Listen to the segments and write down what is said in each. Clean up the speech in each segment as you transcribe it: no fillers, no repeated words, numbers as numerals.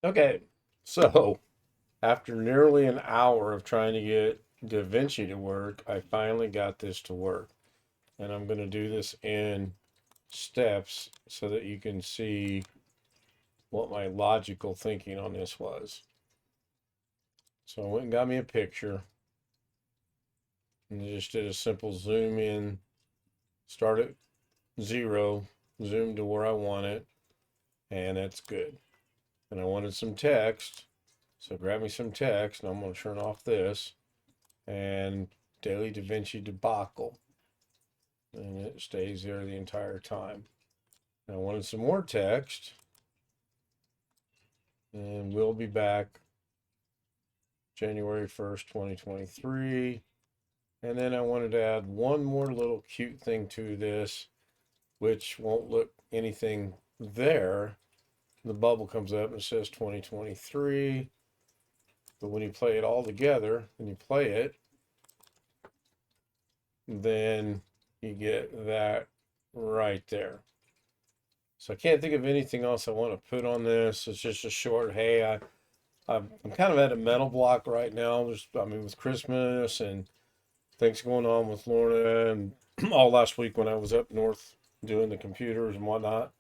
Okay, so after nearly an hour of trying to get DaVinci to work, I finally got this to work. And I'm going to do this in steps so that you can see what my logical thinking on this was. So I went and got me a picture and just did a simple zoom in, start at 0, zoom to where I want it, and that's good. And I wanted some text, so grab me some text, and I'm going to turn off this, and Daily Davinci Debacle, and it stays there the entire time. And I wanted some more text, and we'll be back January 1st, 2023. And then I wanted to add one more little cute thing to this, which won't look anything there. The bubble comes up and it says 2023. But when you play it all together and you play it, then you get that right there. So I can't think of anything else I want to put on this. It's just a short, hey, I'm kind of at a mental block right now. With Christmas and things going on with Lorna and all last week when I was up north doing the computers and whatnot.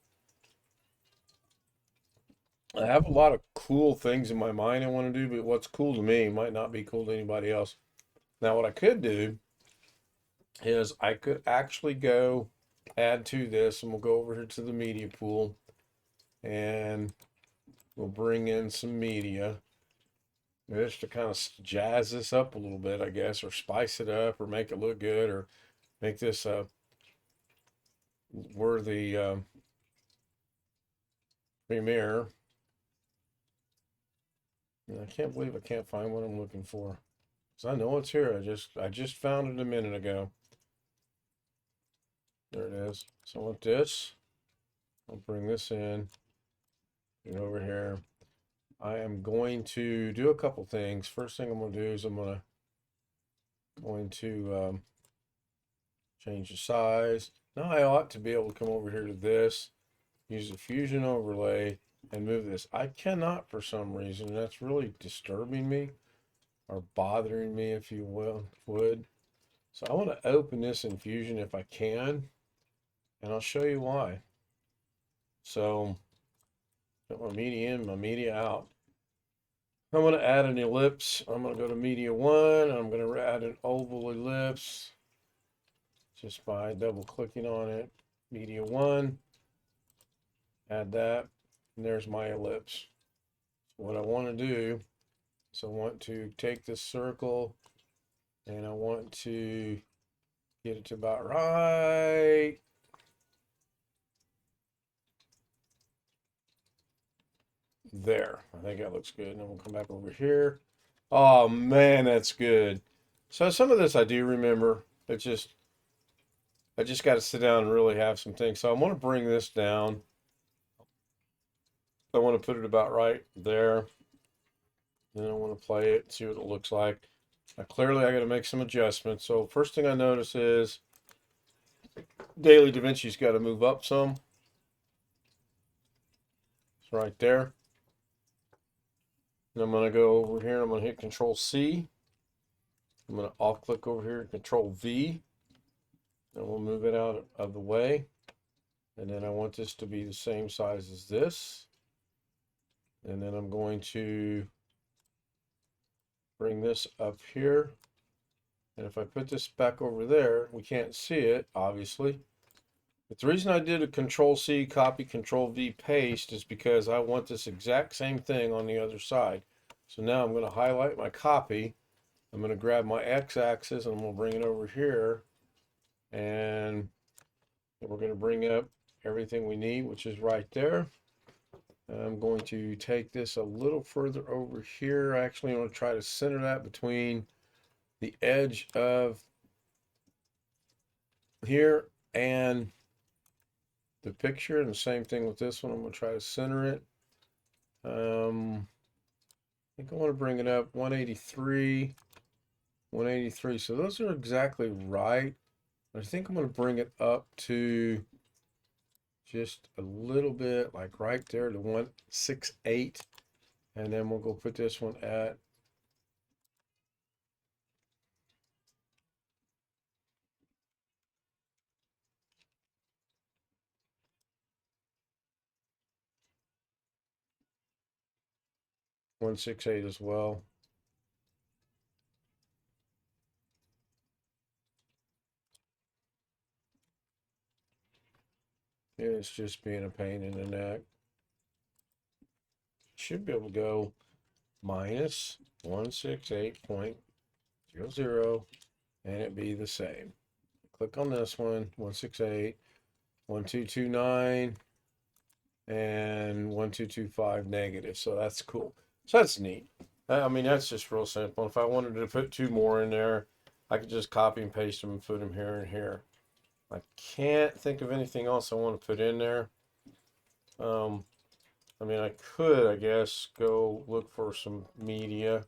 I have a lot of cool things in my mind I want to do, but what's cool to me might not be cool to anybody else. Now, what I could do is I could actually go add to this, and we'll go over here to the media pool and we'll bring in some media just to kind of jazz this up a little bit, I guess, or spice it up, or make it look good, or make this a worthy premiere. And I can't believe I can't find what I'm looking for. Because I know it's here. I just found it a minute ago. There it is. So I want this. I'll bring this in. Get over here. I am going to do a couple things. First thing I'm going to do is I'm going to change the size. Now I ought to be able to come over here to this, use the fusion overlay, and move this. I cannot for some reason. That's really disturbing me or bothering me, if you would. So I want to open this in Fusion if I can, and I'll show you why. So put my media in, my media out. I'm going to add an ellipse. I'm going to go to media 1. I'm going to add an oval ellipse just by double clicking on it. Media 1, add that, and there's my ellipse. So what I want to do is I want to take this circle and I want to get it to about right there. I think that looks good. And then we'll come back over here. Oh man, that's good. So some of this I do remember. I just got to sit down and really have some things. So I want to bring this down. I want to put it about right there. Then I want to play it, see what it looks like. Clearly I got to make some adjustments. So first thing I notice is Daily Davinci's got to move up some. It's right there. And I'm going to go over here. I'm going to hit Control C. I'm going to alt click over here, Control V. And we'll move it out of the way. And then I want this to be the same size as this. And then I'm going to bring this up here. And if I put this back over there, we can't see it, obviously. But the reason I did a Control C, copy, Control V, paste is because I want this exact same thing on the other side. So now I'm going to highlight my copy. I'm going to grab my X-axis and I'm going to bring it over here. And we're going to bring up everything we need, which is right there. I'm going to take this a little further over here. Actually, I'm going to try to center that between the edge of here and the picture. And the same thing with this one. I'm going to try to center it. I think I want to bring it up 183, 183. So those are exactly right. I think I'm going to bring it up to just a little bit, like right there to 168. And then we'll go put this one at 168 as well. It's just being a pain in the neck. Should be able to go minus 168.00 and it be the same. Click on this one, 168, 1229, and 1225 negative. So that's cool. So that's neat. I mean, that's just real simple. If I wanted to put two more in there, I could just copy and paste them and put them here and here. I can't think of anything else I want to put in there. I mean, I could, I guess, go look for some media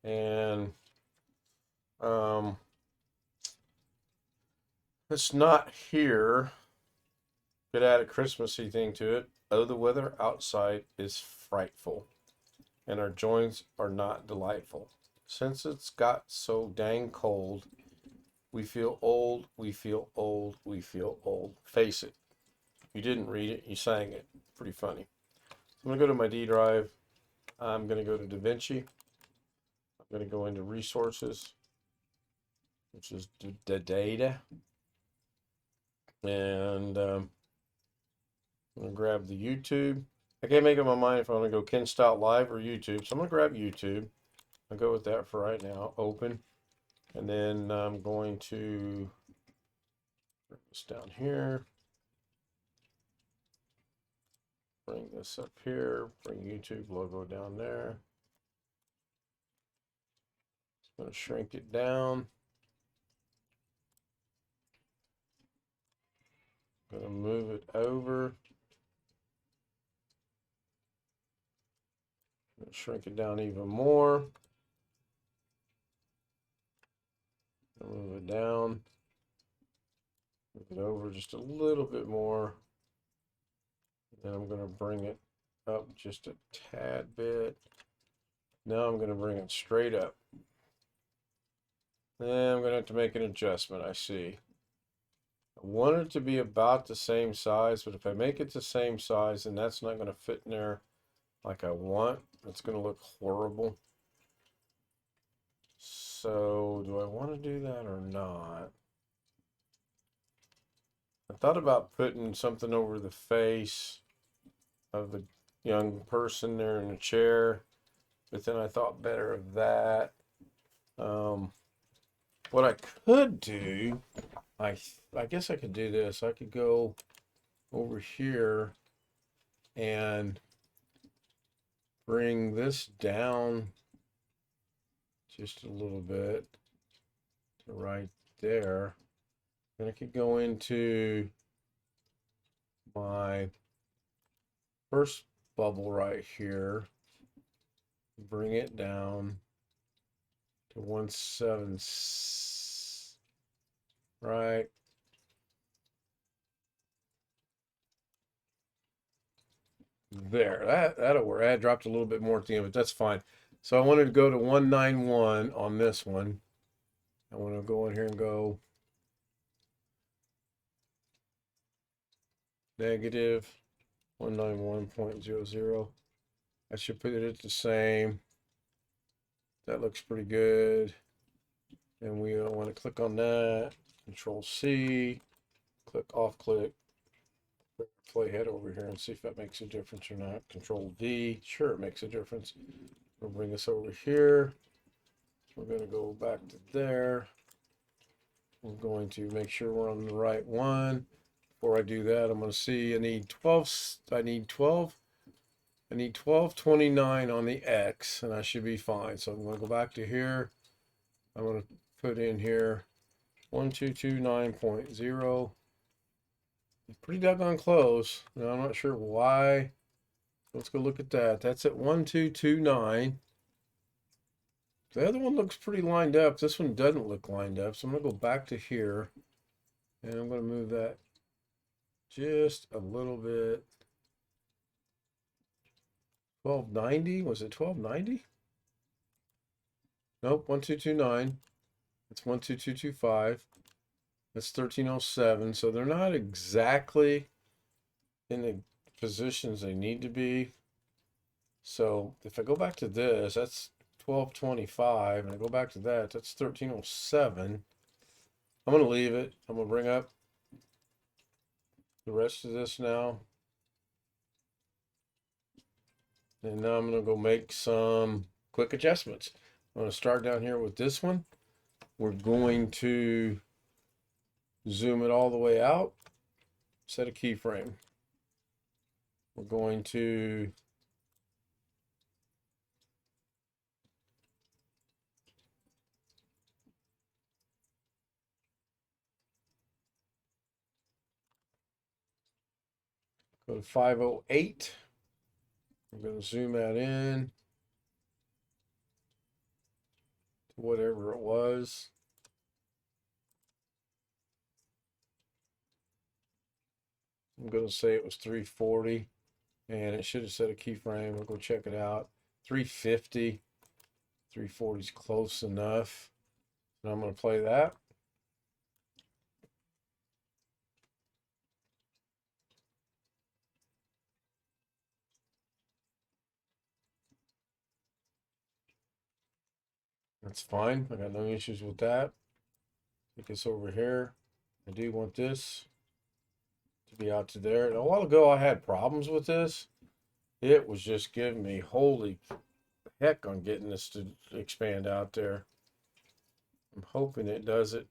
and it's not here. Could add a Christmassy thing to it. Oh, the weather outside is frightful, and our joints are not delightful. Since it's got so dang cold, we feel old, we feel old, we feel old. Face it. You didn't read it, you sang it. Pretty funny. I'm going to go to my D drive. I'm going to go to DaVinci. I'm going to go into resources, which is the data. And I'm going to grab the YouTube. I can't make up my mind if I want to go Ken Style Live or YouTube. So I'm going to grab YouTube. I'll go with that for right now. Open. And then I'm going to bring this down here. Bring this up here. Bring YouTube logo down there. I'm going to shrink it down. I'm going to move it over. Shrink it down even more. Move it down. Move it over just a little bit more. Then I'm going to bring it up just a tad bit. Now I'm going to bring it straight up. Then I'm going to have to make an adjustment, I see. I want it to be about the same size, but if I make it the same size, then that's not going to fit in there like I want. It's going to look horrible. So, do I want to do that or not? I thought about putting something over the face of the young person there in the chair, but then I thought better of that. What I could do, I guess I could do this. I could go over here and bring this down just a little bit to right there. Then I could go into my first bubble right here, bring it down to 1.7, right? There, that'll work. I dropped a little bit more at the end, but that's fine. So I wanted to go to 191 on this one. I want to go in here and go negative 191.00. I should put it at the same. That looks pretty good. And we want to click on that. Control C. Click off click. Playhead over here and see if that makes a difference or not. Control V. Sure, it makes a difference. We'll bring this over here. We're going to go back to there. We're going to make sure we're on the right one. Before I do that, I'm going to see I need 1229 on the X, and I should be fine. So I'm going to go back to here. I'm going to put in here 1229.0. Pretty doggone close. Now, I'm not sure why. Let's go look at that. That's at 1229. The other one looks pretty lined up. This one doesn't look lined up. So I'm going to go back to here. And I'm going to move that just a little bit 1290. Was it 1290? Nope, 1229. That's 12225. That's 1307. So they're not exactly in the positions they need to be. So if I go back to this, that's 1225, and I go back to that, that's 1307. I'm going to leave it. I'm going to bring up the rest of this now. And now I'm going to go make some quick adjustments. I'm going to start down here with this one. We're going to zoom it all the way out, set a keyframe. We're going to go to 508. I'm going to zoom that in to whatever it was. I'm going to say it was 340, and it should have set a keyframe. We'll go check it out. 350. 340 is close enough. And I'm going to play that. That's fine. I got no issues with that. Take this over here. I do want this to be out to there. And a while ago, I had problems with this. It was just giving me holy heck on getting this to expand out there. I'm hoping it does it.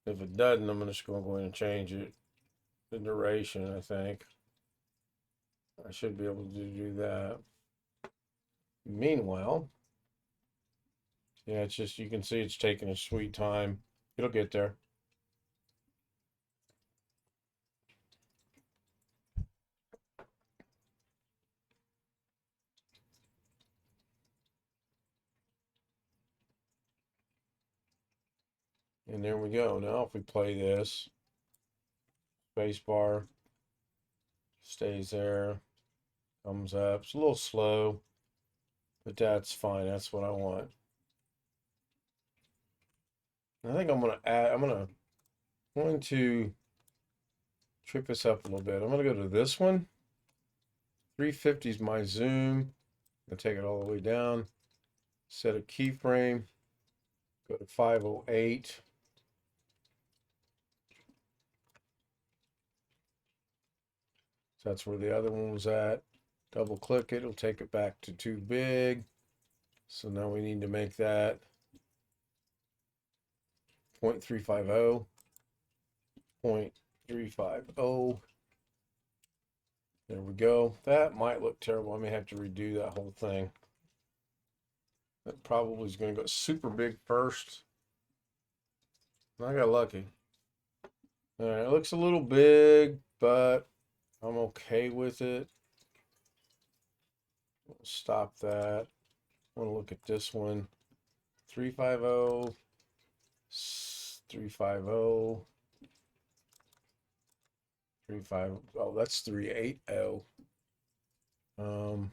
If it doesn't, I'm just going to go in and change it. The duration, I think. I should be able to do that. Meanwhile, yeah, it's just, you can see it's taking a sweet time. It'll get there. And there we go. Now if we play this, spacebar stays there, comes up. It's a little slow, but that's fine. That's what I want. I think I'm gonna add, going to trip this up a little bit. I'm gonna go to this one. 350 is my zoom. I'm gonna take it all the way down. Set a keyframe. Go to 508. So that's where the other one was at. Double click it, it'll take it back to too big. So now we need to make that 0.350. 0.350. There we go. That might look terrible. I may have to redo that whole thing. That probably is going to go super big first. I got lucky. All right, it looks a little big, but I'm okay with it. Stop that. I want to look at this one. 350. 350. 350. Oh, that's 380. Go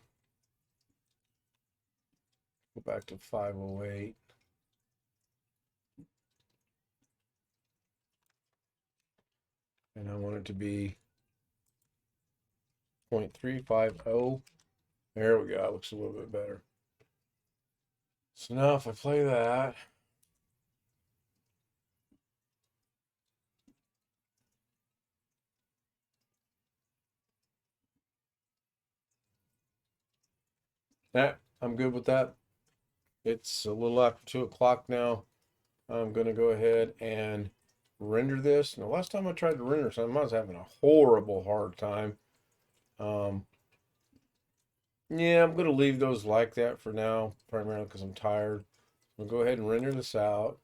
back to 508. And I want it to be 0.350. There we go. It looks a little bit better. So now if I play that, I'm good with that. It's a little after 2 o'clock now. I'm going to go ahead and render this. Now, last time I tried to render something, I was having a horrible hard time. Yeah, I'm going to leave those like that for now, primarily because I'm tired. I'm going to go ahead and render this out.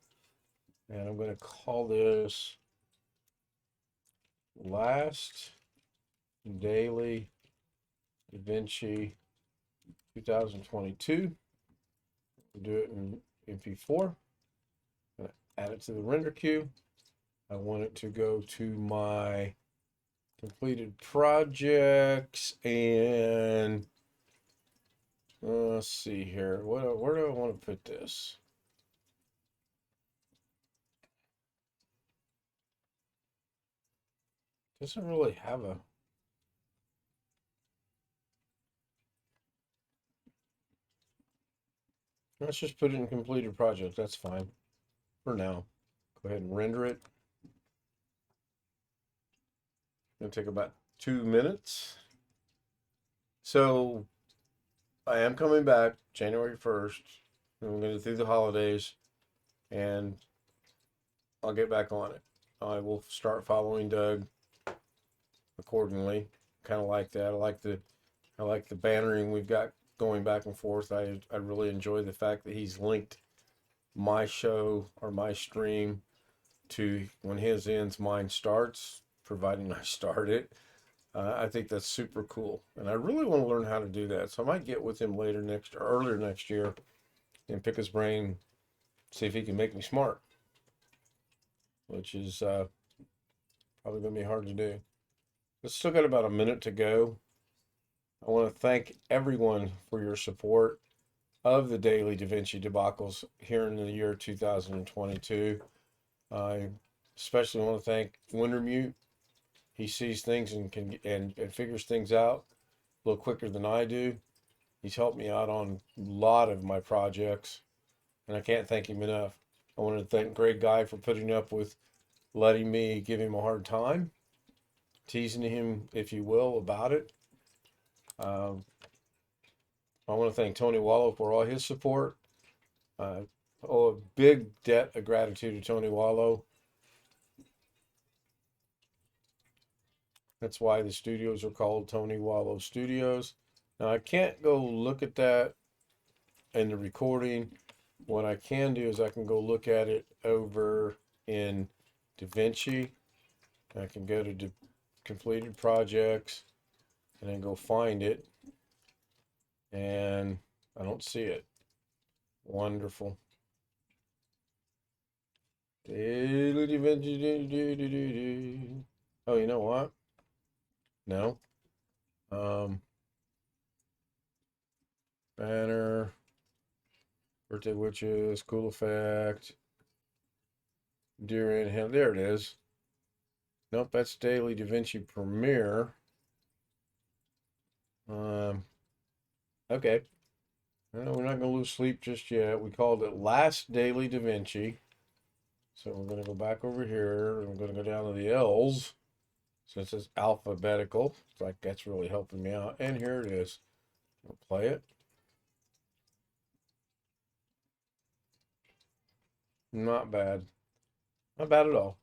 And I'm going to call this Last Daily Davinci 2022. Do it in MP4. Add it to the render queue. I want it to go to my completed projects, and let's see here. Where do I want to put this? Doesn't really have a. Let's just put it in completed project. That's fine for now. Go ahead and render it. It'll take about 2 minutes. So I am coming back January 1st. I'm going to do the holidays, and I'll get back on it. I will start following Doug accordingly. Kind of like that. I like the bannering we've got going back and forth. I really enjoy the fact that he's linked my show or my stream to when his ends, mine starts, providing I start it. I think that's super cool, and I really want to learn how to do that. So I might get with him earlier next year, and pick his brain, see if he can make me smart, which is probably going to be hard to do. It's still got about a minute to go. I want to thank everyone for your support of the Daily Davinci debacles here in the year 2022. I especially want to thank Wintermute. He sees things and and figures things out a little quicker than I do. He's helped me out on a lot of my projects, and I can't thank him enough. I want to thank Greg Guy for putting up with letting me give him a hard time, teasing him, if you will, about it. Um, I want to thank Tony Wallow for all his support. A big debt of gratitude to Tony Wallow. That's why the studios are called Tony Wallow Studios. Now, I can't go look at that in the recording. What I can do is I can go look at it over in DaVinci. I can go to completed projects and then go find it. And I don't see it. Wonderful. Daily Davinci. Oh, you know what? No. Banner. Birthday Witches. Cool Effect. Deer in Him. There it is. Nope, that's Daily Davinci Premiere. Okay. No, we're not going to lose sleep just yet. We called it Last Daily Davinci. So we're going to go back over here. I'm going to go down to the L's. Since it's alphabetical. It's like that's really helping me out. And here it is. I'll play it. Not bad. Not bad at all.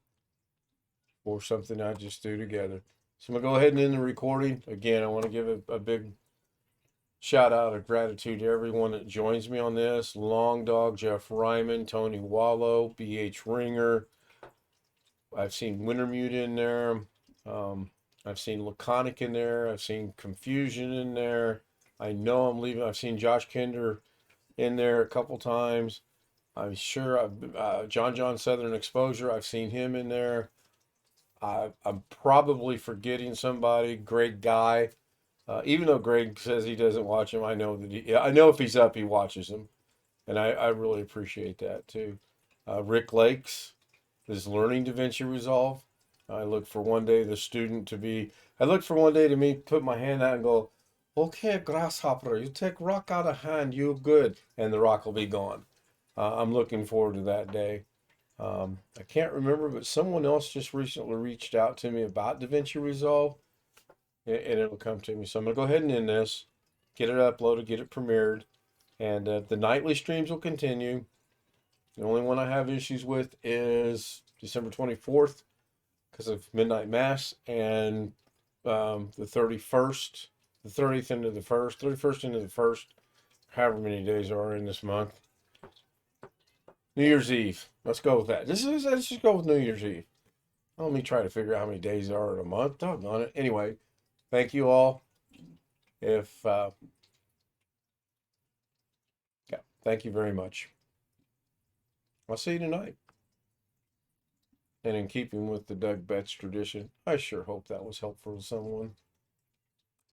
For something I just threw together. So I'm going to go ahead and end the recording. Again, I want to give a big shout out of gratitude to everyone that joins me on this. Long Dog, Jeff Ryman, Tony Wallow, BH Ringer. I've seen Wintermute in there. I've seen Laconic in there. I've seen Confusion in there. I know I'm leaving. I've seen Josh Kinder in there a couple times. I'm sure John Southern Exposure. I've seen him in there. I'm probably forgetting somebody. Greg Guy. Even though Greg says he doesn't watch him, I know that I know if he's up, he watches him, and I really appreciate that too. Rick Lakes is learning DaVinci Resolve. I look for one day the student to be. I look for one day to me put my hand out and go, "Okay, grasshopper, you take rock out of hand, you good," and the rock will be gone. I'm looking forward to that day. I can't remember, but someone else just recently reached out to me about DaVinci Resolve, and it'll come to me. So I'm gonna go ahead and end this, get it uploaded, get it premiered, and the nightly streams will continue. The only one I have issues with is December 24th because of midnight mass, and the 31st, the 30th into the first, 31st into the first, however many days are in this month. New Year's Eve. Let's go with that. Let's just go with New Year's Eve. Let me try to figure out how many days there are in a month. Doggone it. Anyway, thank you all. If Yeah, thank you very much. I'll see you tonight. And in keeping with the Doug Betts tradition, I sure hope that was helpful to someone.